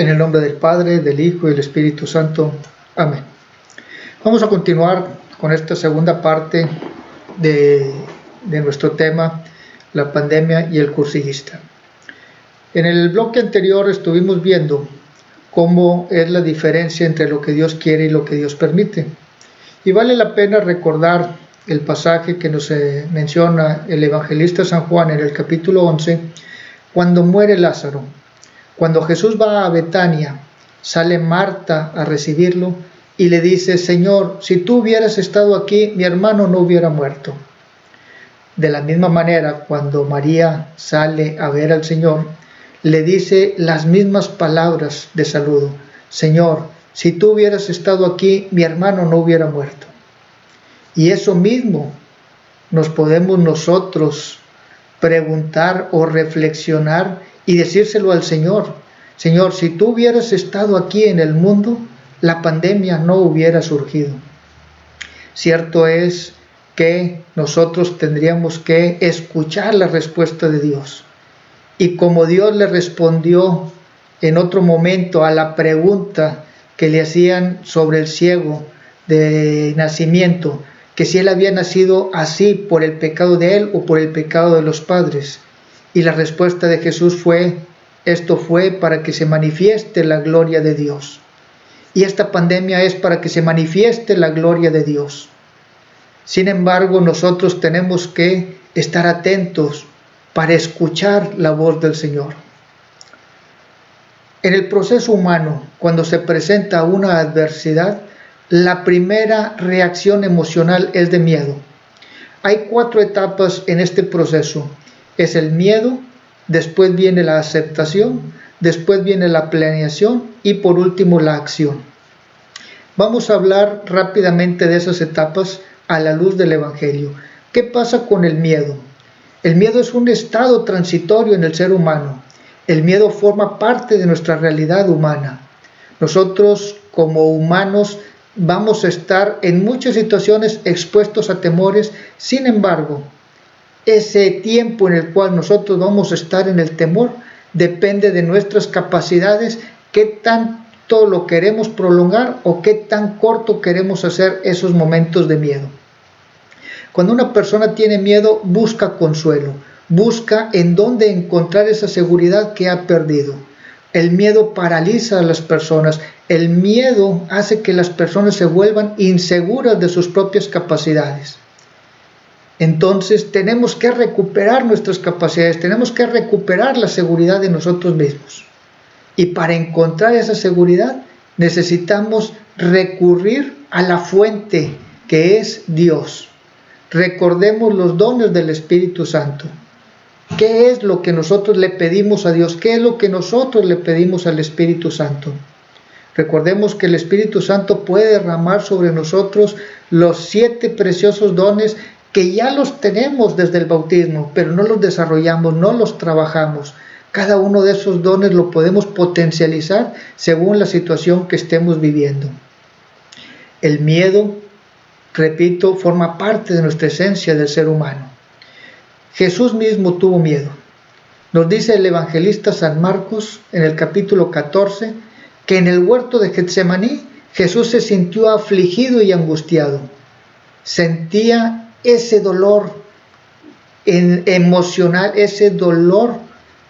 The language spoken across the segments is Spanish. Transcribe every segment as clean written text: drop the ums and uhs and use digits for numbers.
En el nombre del Padre, del Hijo y del Espíritu Santo. Amén. Vamos a continuar con esta segunda parte de nuestro tema, la pandemia y el cursillista. En el bloque anterior estuvimos viendo cómo es la diferencia entre lo que Dios quiere y lo que Dios permite. Y vale la pena recordar el pasaje que nos menciona el evangelista San Juan en el capítulo 11, cuando muere Lázaro. Cuando Jesús va a Betania, sale Marta a recibirlo y le dice: Señor, si tú hubieras estado aquí, mi hermano no hubiera muerto. De la misma manera, cuando María sale a ver al Señor, le dice las mismas palabras de saludo: Señor, si tú hubieras estado aquí, mi hermano no hubiera muerto. Y eso mismo nos podemos nosotros preguntar o reflexionar y decírselo al Señor: Señor, si tú hubieras estado aquí en el mundo, la pandemia no hubiera surgido. Cierto es que nosotros tendríamos que escuchar la respuesta de Dios. Y como Dios le respondió en otro momento a la pregunta que le hacían sobre el ciego de nacimiento, que si él había nacido así por el pecado de él o por el pecado de los padres. Y la respuesta de Jesús fue: esto fue para que se manifieste la gloria de Dios. Y esta pandemia es para que se manifieste la gloria de Dios. Sin embargo, nosotros tenemos que estar atentos para escuchar la voz del Señor. En el proceso humano, cuando se presenta una adversidad, la primera reacción emocional es de miedo. Hay 4 etapas en este proceso. Es el miedo, después viene la aceptación, después viene la planeación y por último la acción. Vamos a hablar rápidamente de esas etapas a la luz del Evangelio. ¿Qué pasa con el miedo? El miedo es un estado transitorio en el ser humano. El miedo forma parte de nuestra realidad humana. Nosotros como humanos vamos a estar en muchas situaciones expuestos a temores. Sin embargo, ese tiempo en el cual nosotros vamos a estar en el temor depende de nuestras capacidades, qué tanto lo queremos prolongar o qué tan corto queremos hacer esos momentos de miedo. Cuando una persona tiene miedo, busca consuelo, busca en dónde encontrar esa seguridad que ha perdido. El miedo paraliza a las personas, el miedo hace que las personas se vuelvan inseguras de sus propias capacidades. Entonces tenemos que recuperar nuestras capacidades, tenemos que recuperar la seguridad de nosotros mismos. Y para encontrar esa seguridad necesitamos recurrir a la fuente que es Dios. Recordemos los dones del Espíritu Santo. ¿Qué es lo que nosotros le pedimos a Dios? ¿Qué es lo que nosotros le pedimos al Espíritu Santo? Recordemos que el Espíritu Santo puede derramar sobre nosotros los 7 preciosos dones que ya los tenemos desde el bautismo, pero no los desarrollamos, no los trabajamos. Cada uno de esos dones lo podemos potencializar según la situación que estemos viviendo. El miedo, repito, forma parte de nuestra esencia del ser humano. Jesús mismo tuvo miedo. Nos dice el evangelista San Marcos en el capítulo 14 que en el huerto de Getsemaní Jesús se sintió afligido y angustiado. Sentía ese dolor emocional, ese dolor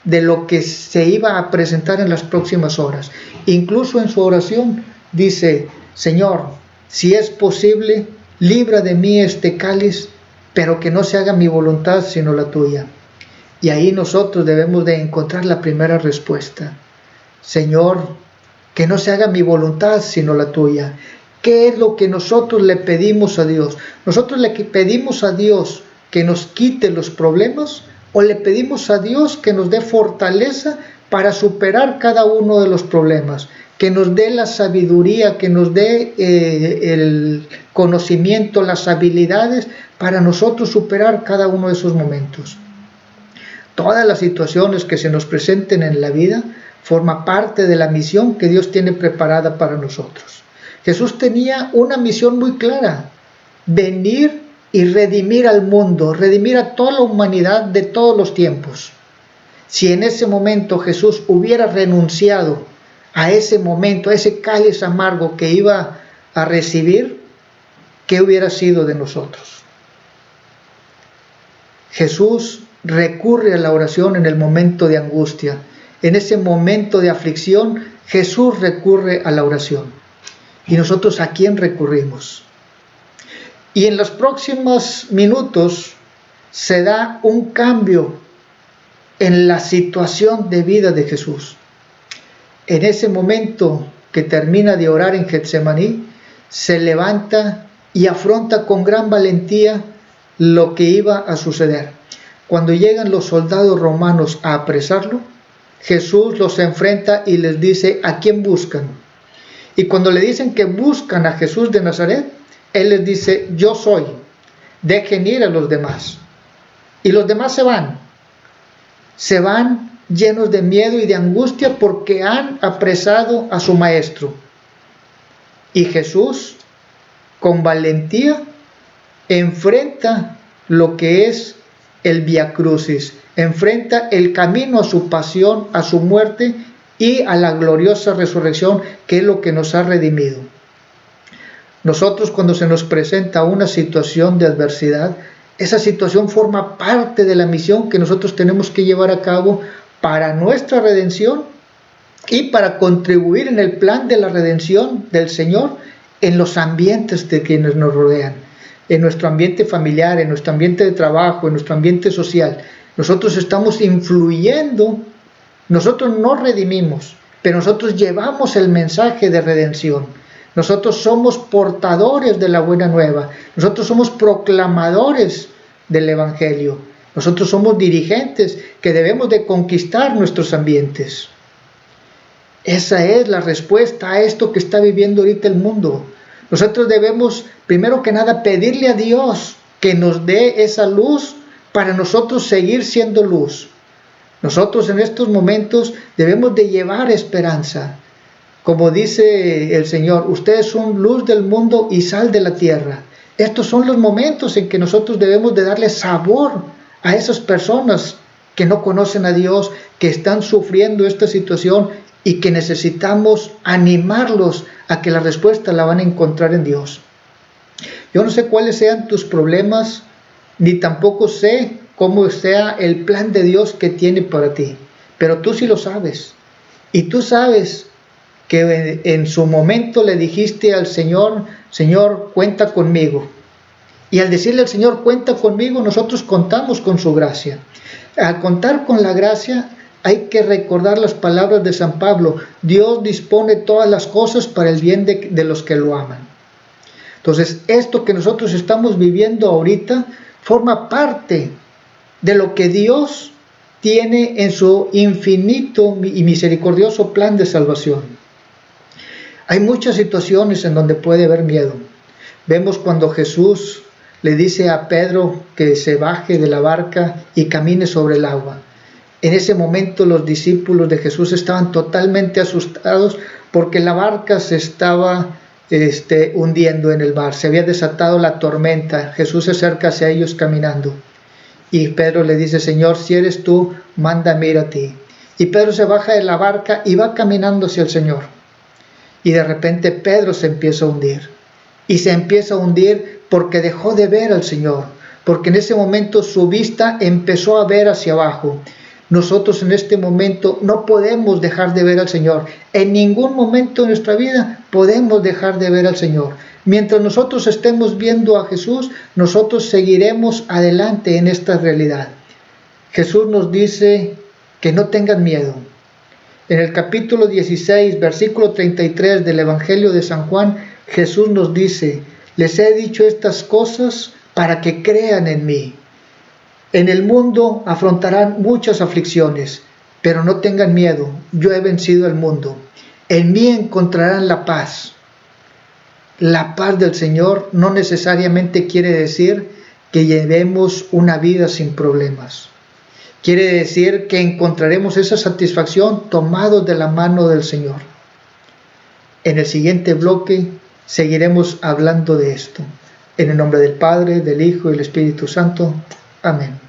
de lo que se iba a presentar en las próximas horas. Incluso en su oración dice: Señor, si es posible, libra de mí este cáliz, pero que no se haga mi voluntad sino la tuya. Y ahí nosotros debemos de encontrar la primera respuesta: Señor, que no se haga mi voluntad sino la tuya. ¿Qué es lo que nosotros le pedimos a Dios? ¿Nosotros le pedimos a Dios que nos quite los problemas o le pedimos a Dios que nos dé fortaleza para superar cada uno de los problemas? Que nos dé la sabiduría, que nos dé el conocimiento, las habilidades para nosotros superar cada uno de esos momentos. Todas las situaciones que se nos presenten en la vida forman parte de la misión que Dios tiene preparada para nosotros. Jesús tenía una misión muy clara: venir y redimir al mundo, redimir a toda la humanidad de todos los tiempos. Si en ese momento Jesús hubiera renunciado a ese momento, a ese cáliz amargo que iba a recibir, ¿qué hubiera sido de nosotros? Jesús recurre a la oración en el momento de angustia. En ese momento de aflicción, Jesús recurre a la oración. ¿Y nosotros a quién recurrimos? Y en los próximos minutos se da un cambio en la situación de vida de Jesús. En ese momento que termina de orar en Getsemaní, se levanta y afronta con gran valentía lo que iba a suceder. Cuando llegan los soldados romanos a apresarlo, Jesús los enfrenta y les dice: ¿a quién buscan? Y cuando le dicen que buscan a Jesús de Nazaret, Él les dice: yo soy, dejen ir a los demás. Y los demás se van llenos de miedo y de angustia porque han apresado a su maestro. Y Jesús, con valentía, enfrenta lo que es el Vía Crucis, enfrenta el camino a su pasión, a su muerte y a la gloriosa resurrección, que es lo que nos ha redimido. Nosotros, cuando se nos presenta una situación de adversidad, esa situación forma parte de la misión que nosotros tenemos que llevar a cabo para nuestra redención y para contribuir en el plan de la redención del Señor en los ambientes de quienes nos rodean, en nuestro ambiente familiar, en nuestro ambiente de trabajo, en nuestro ambiente social. Nosotros estamos influyendo, nosotros no redimimos, pero nosotros llevamos el mensaje de redención. Nosotros somos portadores de la buena nueva, nosotros somos proclamadores del Evangelio, nosotros somos dirigentes que debemos de conquistar nuestros ambientes. Esa es la respuesta a esto que está viviendo ahorita el mundo. Nosotros debemos, primero que nada, pedirle a Dios que nos dé esa luz para nosotros seguir siendo luz. Nosotros en estos momentos debemos de llevar esperanza. Como dice el Señor, ustedes son luz del mundo y sal de la tierra. Estos son los momentos en que nosotros debemos de darle sabor a esas personas que no conocen a Dios, que están sufriendo esta situación y que necesitamos animarlos a que la respuesta la van a encontrar en Dios. Yo no sé cuáles sean tus problemas, ni tampoco sé cómo sea el plan de Dios que tiene para ti, pero tú sí lo sabes. Y tú sabes que en su momento le dijiste al Señor: Señor, cuenta conmigo. Y al decirle al Señor, cuenta conmigo, nosotros contamos con su gracia. Al contar con la gracia, hay que recordar las palabras de San Pablo: Dios dispone todas las cosas para el bien de los que lo aman. Entonces, esto que nosotros estamos viviendo ahorita forma parte de lo que Dios tiene en su infinito y misericordioso plan de salvación. Hay muchas situaciones en donde puede haber miedo. Vemos cuando Jesús le dice a Pedro que se baje de la barca y camine sobre el agua. En ese momento los discípulos de Jesús estaban totalmente asustados porque la barca se estaba hundiendo en el mar. Se había desatado la tormenta. Jesús se acerca hacia ellos caminando. Y Pedro le dice: Señor, si eres tú, mándame ir a ti. Y Pedro se baja de la barca y va caminando hacia el Señor. Y de repente Pedro se empieza a hundir. Y se empieza a hundir porque dejó de ver al Señor. Porque en ese momento su vista empezó a ver hacia abajo. Nosotros en este momento no podemos dejar de ver al Señor. En ningún momento de nuestra vida podemos dejar de ver al Señor. Mientras nosotros estemos viendo a Jesús, nosotros seguiremos adelante en esta realidad. Jesús nos dice que no tengan miedo. En el capítulo 16, versículo 33 del Evangelio de San Juan, Jesús nos dice: les he dicho estas cosas para que crean en mí. En el mundo afrontarán muchas aflicciones, pero no tengan miedo, yo he vencido al mundo. En mí encontrarán la paz. La paz del Señor no necesariamente quiere decir que llevemos una vida sin problemas. Quiere decir que encontraremos esa satisfacción tomados de la mano del Señor. En el siguiente bloque seguiremos hablando de esto. En el nombre del Padre, del Hijo y del Espíritu Santo. Amén.